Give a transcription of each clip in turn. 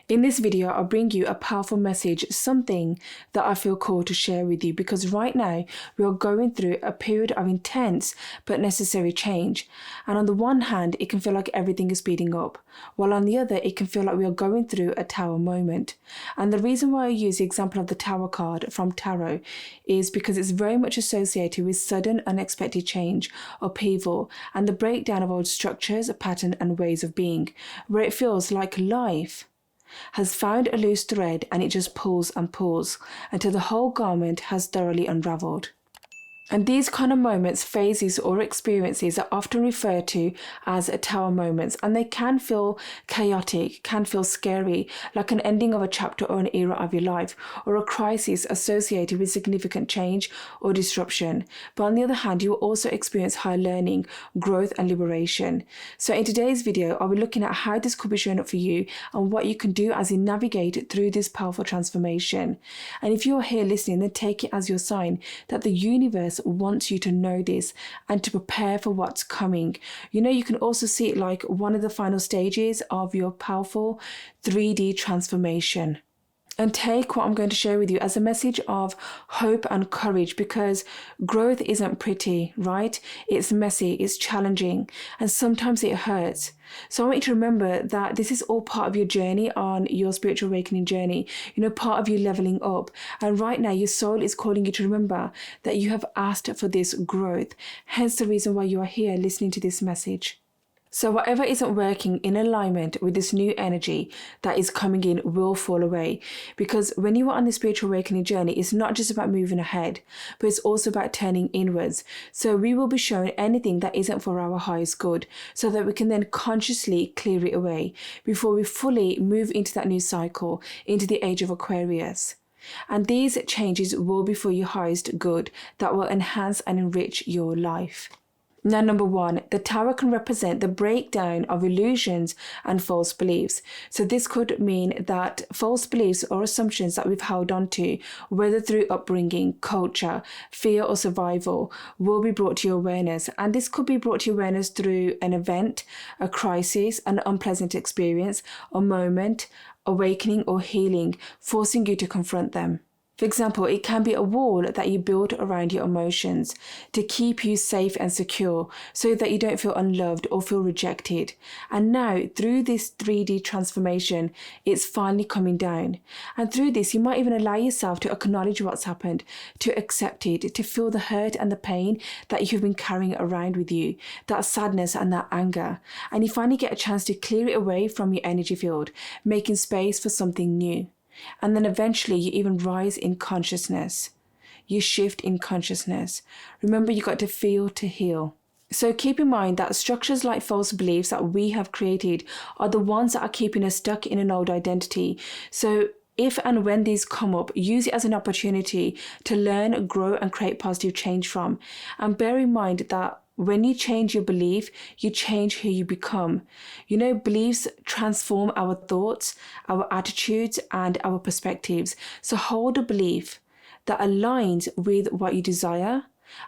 In this video, I'll bring you a powerful message, something that I feel called to share with you, because right now we are going through a period of intense but necessary change. And on the one hand, it can feel like everything is speeding up, while on the other, it can feel like we are going through a tower moment. And the reason why I use the example of the tower card from tarot is because it's very much associated with sudden, unexpected change, upheaval, and the breakdown of old structures, pattern, and ways of being, where it feels like life has found a loose thread and it just pulls and pulls until the whole garment has thoroughly unraveled. And these kind of moments, phases, or experiences are often referred to as tower moments, and they can feel chaotic, can feel scary, like an ending of a chapter or an era of your life, or a crisis associated with significant change or disruption. But on the other hand, you will also experience high learning, growth, and liberation. So in today's video, I'll be looking at how this could be showing up for you and what you can do as you navigate through this powerful transformation. And if you're here listening, then take it as your sign that the universe wants you to know this and to prepare for what's coming. You know, you can also see it like one of the final stages of your powerful 3D transformation. And take what I'm going to share with you as a message of hope and courage, because growth isn't pretty, right? It's messy, it's challenging, and sometimes it hurts. So I want you to remember that this is all part of your journey on your spiritual awakening journey, you know, part of you leveling up. And right now, your soul is calling you to remember that you have asked for this growth, hence the reason why you are here listening to this message. So whatever isn't working in alignment with this new energy that is coming in will fall away. Because when you are on the spiritual awakening journey, it's not just about moving ahead, but it's also about turning inwards. So we will be shown anything that isn't for our highest good, so that we can then consciously clear it away before we fully move into that new cycle, into the Age of Aquarius. And these changes will be for your highest good that will enhance and enrich your life. Now, number one, the tower can represent the breakdown of illusions and false beliefs. So this could mean that false beliefs or assumptions that we've held on to, whether through upbringing, culture, fear, or survival, will be brought to your awareness. And this could be brought to your awareness through an event, a crisis, an unpleasant experience, a moment, awakening, or healing, forcing you to confront them. For example, it can be a wall that you build around your emotions to keep you safe and secure so that you don't feel unloved or feel rejected. And now, through this 3D transformation, it's finally coming down. And through this, you might even allow yourself to acknowledge what's happened, to accept it, to feel the hurt and the pain that you've been carrying around with you, that sadness and that anger. And you finally get a chance to clear it away from your energy field, making space for something new. And then eventually you even rise in consciousness. You shift in consciousness. Remember, you got to feel to heal. So keep in mind that structures like false beliefs that we have created are the ones that are keeping us stuck in an old identity. So if and when these come up, use it as an opportunity to learn, grow, and create positive change from. And bear in mind that when you change your belief, you change who you become. You know, beliefs transform our thoughts, our attitudes, and our perspectives. So hold a belief that aligns with what you desire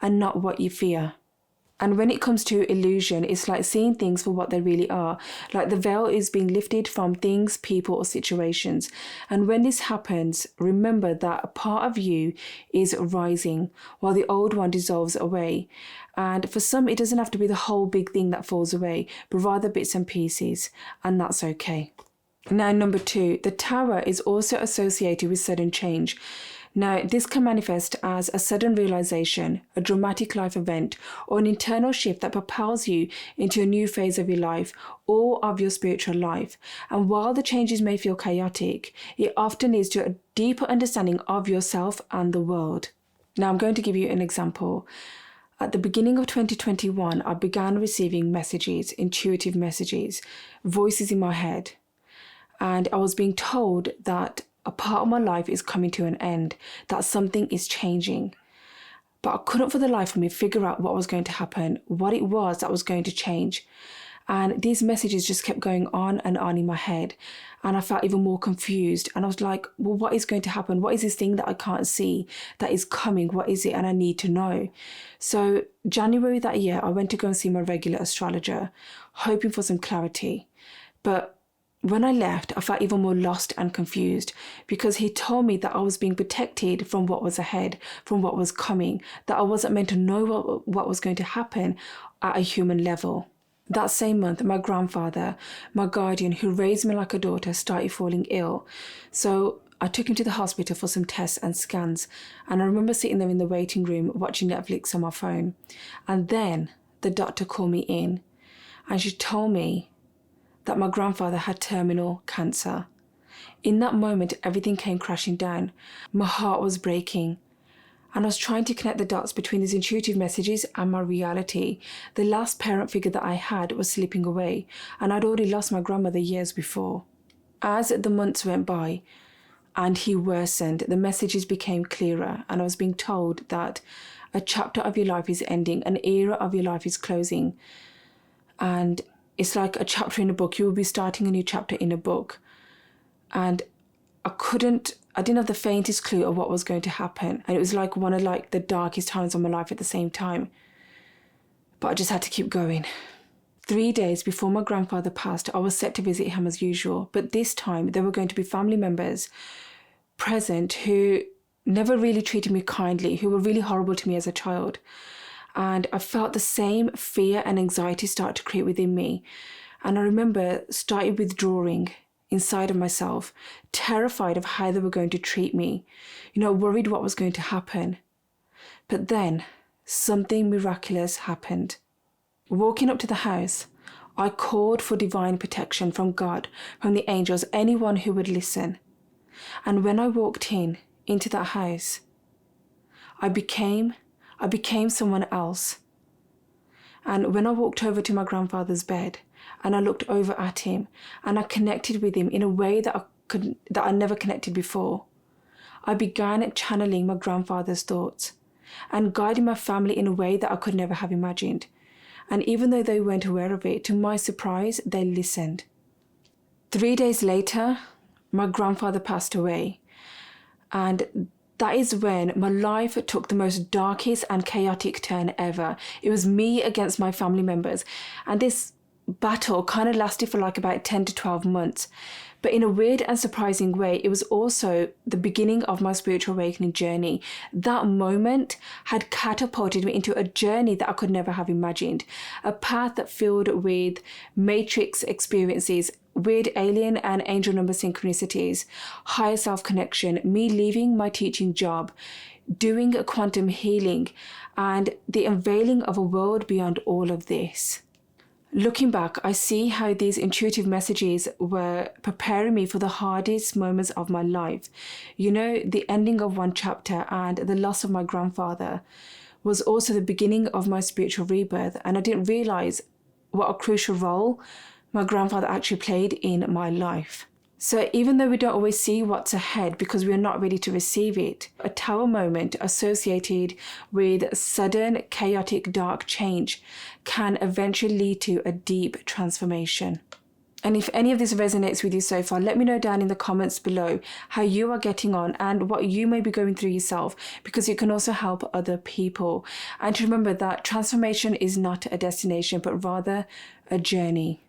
and not what you fear. And when it comes to illusion, it's like seeing things for what they really are. Like the veil is being lifted from things, people, or situations. And when this happens, remember that a part of you is rising while the old one dissolves away. And for some, it doesn't have to be the whole big thing that falls away, but rather bits and pieces. And that's okay. Now, number two, the tower is also associated with sudden change. Now, this can manifest as a sudden realization, a dramatic life event, or an internal shift that propels you into a new phase of your life or of your spiritual life. And while the changes may feel chaotic, it often leads to a deeper understanding of yourself and the world. Now, I'm going to give you an example. At the beginning of 2021, I began receiving messages, intuitive messages, voices in my head. And I was being told that a part of my life is coming to an end, that something is changing. But I couldn't for the life of me figure out what was going to happen, what it was that was going to change. And these messages just kept going on and on in my head. And I felt even more confused. And I was like, well, what is going to happen? What is this thing that I can't see that is coming? What is it? And I need to know. So January that year, I went to go and see my regular astrologer, hoping for some clarity. But When I left, I felt even more lost and confused because he told me that I was being protected from what was ahead, from what was coming, that I wasn't meant to know what was going to happen at a human level. That same month, my grandfather, my guardian, who raised me like a daughter, started falling ill. So I took him to the hospital for some tests and scans. And I remember sitting there in the waiting room watching Netflix on my phone. And then the doctor called me in and she told me that my grandfather had terminal cancer. In that moment, everything came crashing down. My heart was breaking. And I was trying to connect the dots between these intuitive messages and my reality. The last parent figure that I had was slipping away, and I'd already lost my grandmother years before. As the months went by and he worsened, the messages became clearer, and I was being told that a chapter of your life is ending, an era of your life is closing. And it's like a chapter in a book. You will be starting a new chapter in a book. And I didn't have the faintest clue of what was going to happen. And it was like one of the darkest times of my life at the same time. But I just had to keep going. 3 days before my grandfather passed, I was set to visit him as usual. But this time there were going to be family members present who never really treated me kindly, who were really horrible to me as a child. And I felt the same fear and anxiety start to creep within me. And I remember started withdrawing inside of myself, terrified of how they were going to treat me, worried what was going to happen. But then something miraculous happened. Walking up to the house, I called for divine protection from God, from the angels, anyone who would listen. And when I walked into that house, I became someone else. And when I walked over to my grandfather's bed and I looked over at him and I connected with him in a way that I never connected before, I began channeling my grandfather's thoughts and guiding my family in a way that I could never have imagined. And even though they weren't aware of it, to my surprise, they listened. 3 days later, my grandfather passed away. And that is when my life took the most darkest and chaotic turn ever. It was me against my family members. And this battle kind of lasted for about 10 to 12 months. But in a weird and surprising way, it was also the beginning of my spiritual awakening journey. That moment had catapulted me into a journey that I could never have imagined. A path that filled with matrix experiences, weird alien and angel number synchronicities, higher self connection, me leaving my teaching job, doing a quantum healing, and the unveiling of a world beyond all of this. Looking back, I see how these intuitive messages were preparing me for the hardest moments of my life. The ending of one chapter and the loss of my grandfather was also the beginning of my spiritual rebirth, and I didn't realize what a crucial role my grandfather actually played in my life. So even though we don't always see what's ahead because we are not ready to receive it, a tower moment associated with sudden, chaotic, dark change can eventually lead to a deep transformation. And if any of this resonates with you so far, let me know down in the comments below how you are getting on and what you may be going through yourself, because it can also help other people. And to remember that transformation is not a destination, but rather a journey.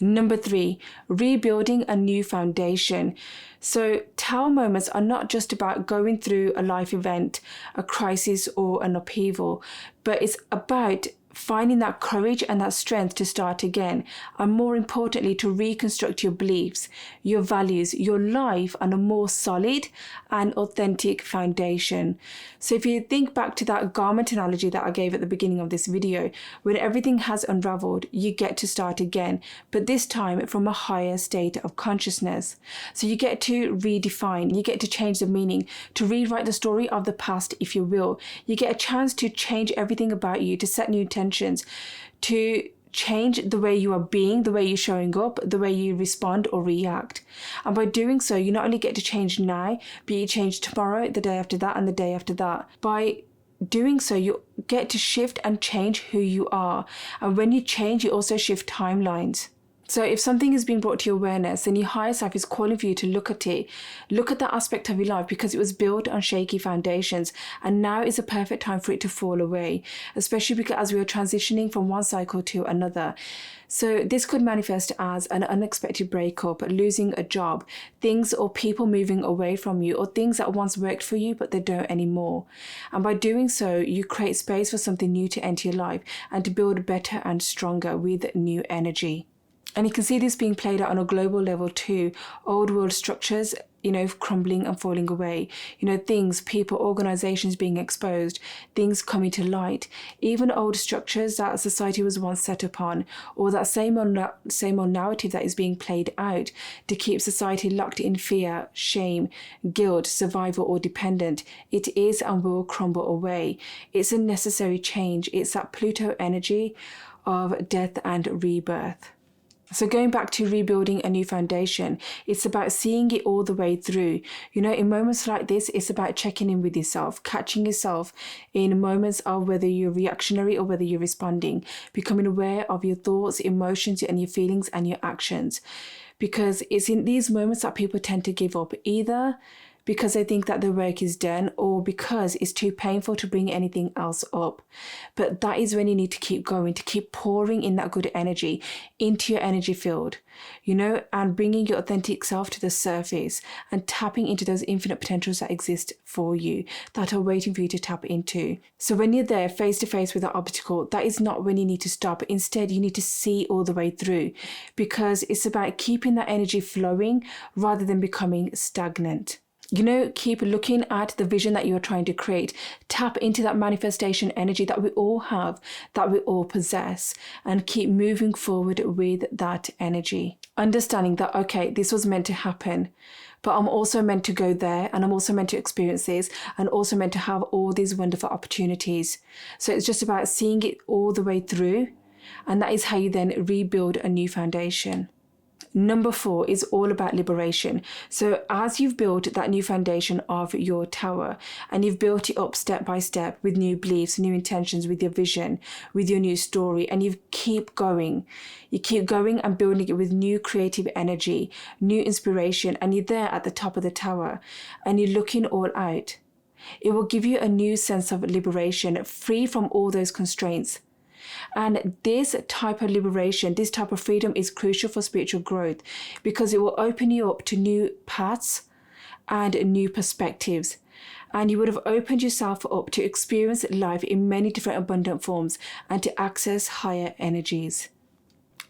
Number 3, rebuilding a new foundation. So tower moments are not just about going through a life event, a crisis or an upheaval, but it's about finding that courage and that strength to start again, and more importantly, to reconstruct your beliefs, your values, your life on a more solid and authentic foundation. So if you think back to that garment analogy that I gave at the beginning of this video, when everything has unraveled, you get to start again, but this time from a higher state of consciousness. So you get to redefine, you get to change the meaning, to rewrite the story of the past, if you will. You get a chance to change everything about you, to set new intentions, to change the way you are being, the way you're showing up, the way you respond or react. And by doing so, you not only get to change now, but you change tomorrow, the day after that, and the day after that. By doing so, you get to shift and change who you are. And when you change, you also shift timelines. So if something is being brought to your awareness, then your higher self is calling for you to look at it, look at that aspect of your life, because it was built on shaky foundations, and now is a perfect time for it to fall away, especially because as we are transitioning from one cycle to another. So this could manifest as an unexpected breakup, losing a job, things or people moving away from you, or things that once worked for you but they don't anymore. And by doing so, you create space for something new to enter your life and to build better and stronger with new energy. And you can see this being played out on a global level too. Old world structures, crumbling and falling away. Things, people, organizations being exposed, things coming to light. Even old structures that society was once set upon, or that same old narrative that is being played out to keep society locked in fear, shame, guilt, survival, or dependent. It is and will crumble away. It's a necessary change. It's that Pluto energy of death and rebirth. So going back to rebuilding a new foundation, it's about seeing it all the way through. In moments like this, it's about checking in with yourself, catching yourself in moments of whether you're reactionary or whether you're responding, becoming aware of your thoughts, emotions, and your feelings and your actions. Because it's in these moments that people tend to give up, either because they think that the work is done or because it's too painful to bring anything else up. But that is when you need to keep going, to keep pouring in that good energy into your energy field, and bringing your authentic self to the surface and tapping into those infinite potentials that exist for you, that are waiting for you to tap into. So when you're there face to face with that obstacle, that is not when you need to stop. Instead, you need to see all the way through, because it's about keeping that energy flowing rather than becoming stagnant. Keep looking at the vision that you're trying to create. Tap into that manifestation energy that we all have, that we all possess, and keep moving forward with that energy. Understanding that, okay, this was meant to happen, but I'm also meant to go there, and I'm also meant to experience this, and also meant to have all these wonderful opportunities. So it's just about seeing it all the way through, and that is how you then rebuild a new foundation. Number 4 is all about liberation. So as you've built that new foundation of your tower, and you've built it up step by step with new beliefs, new intentions, with your vision, with your new story, and you keep going and building it with new creative energy, new inspiration, and you're there at the top of the tower and you're looking all out. It will give you a new sense of liberation, free from all those constraints. And this type of liberation, this type of freedom is crucial for spiritual growth, because it will open you up to new paths and new perspectives. And you would have opened yourself up to experience life in many different abundant forms and to access higher energies.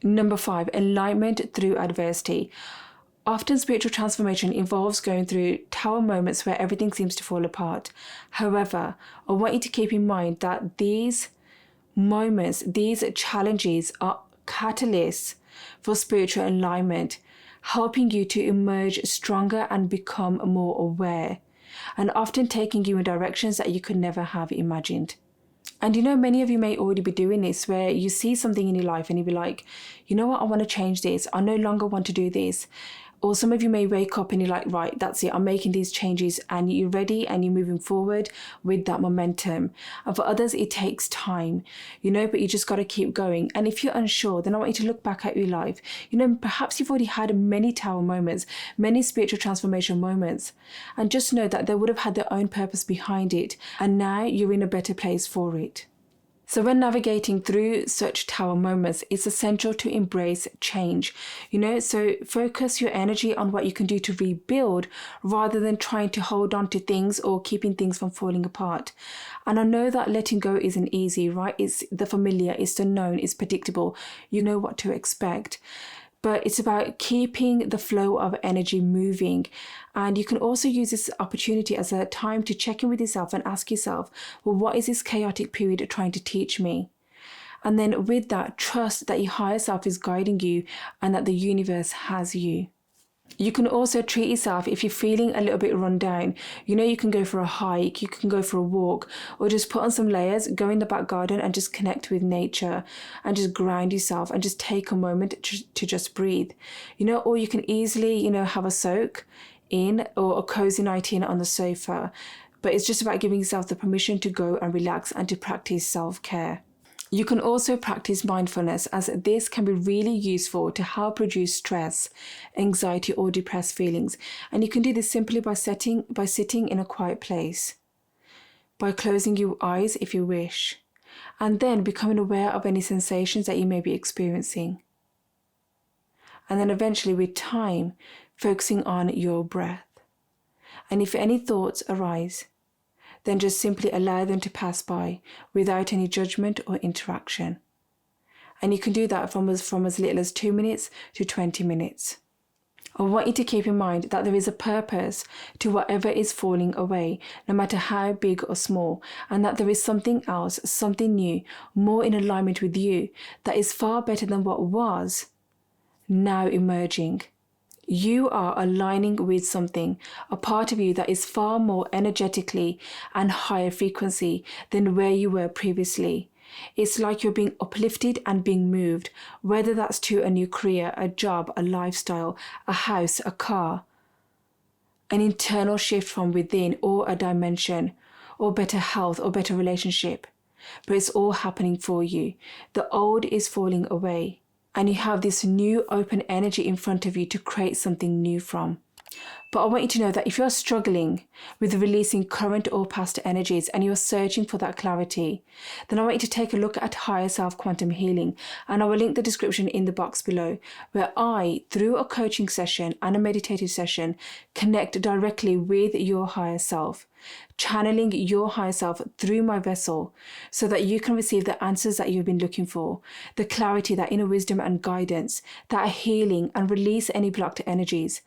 Number 5, enlightenment through adversity. Often spiritual transformation involves going through tower moments where everything seems to fall apart. However, I want you to keep in mind that these moments, these challenges are catalysts for spiritual alignment, helping you to emerge stronger and become more aware, and often taking you in directions that you could never have imagined. And many of you may already be doing this, where you see something in your life and you be like, you know what, I want to change this. I no longer want to do this. Or some of you may wake up and you're like, right, that's it. I'm making these changes, and you're ready and you're moving forward with that momentum. And for others, it takes time, but you just got to keep going. And if you're unsure, then I want you to look back at your life. Perhaps you've already had many tower moments, many spiritual transformation moments, and just know that they would have had their own purpose behind it. And now you're in a better place for it. So when navigating through such tower moments, it's essential to embrace change, so focus your energy on what you can do to rebuild rather than trying to hold on to things or keeping things from falling apart. And I know that letting go isn't easy, right? It's the familiar, it's the known, it's predictable. You know what to expect. But it's about keeping the flow of energy moving. And you can also use this opportunity as a time to check in with yourself and ask yourself, well, what is this chaotic period trying to teach me? And then with that, trust that your higher self is guiding you and that the universe has you. You can also treat yourself if you're feeling a little bit run down. You can go for a hike, you can go for a walk, or just put on some layers, go in the back garden and just connect with nature and just ground yourself and just take a moment to just breathe. Or you can easily, have a soak in or a cozy night in on the sofa. But it's just about giving yourself the permission to go and relax and to practice self-care. You can also practice mindfulness, as this can be really useful to help reduce stress, anxiety, or depressed feelings. And you can do this simply by sitting in a quiet place, by closing your eyes if you wish, and then becoming aware of any sensations that you may be experiencing. And then eventually, with time, focusing on your breath. And if any thoughts arise, then just simply allow them to pass by without any judgment or interaction. And you can do that from as little as 2 minutes to 20 minutes. I want you to keep in mind that there is a purpose to whatever is falling away, no matter how big or small, and that there is something else, something new, more in alignment with you, that is far better than what was, now emerging. You are aligning with something, a part of you that is far more energetically and higher frequency than where you were previously. It's like you're being uplifted and being moved, whether that's to a new career, a job, a lifestyle, a house, a car, an internal shift from within, or a dimension, or better health, or better relationship. But it's all happening for you. The old is falling away, and you have this new open energy in front of you to create something new from. But I want you to know that if you're struggling with releasing current or past energies and you're searching for that clarity, then I want you to take a look at Higher Self Quantum Healing. And I will link the description in the box below, where I, through a coaching session and a meditative session, connect directly with your higher self, channeling your higher self through my vessel so that you can receive the answers that you've been looking for, the clarity, that inner wisdom and guidance, that healing, and release any blocked energies,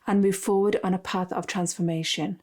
and move forward on a path of transformation.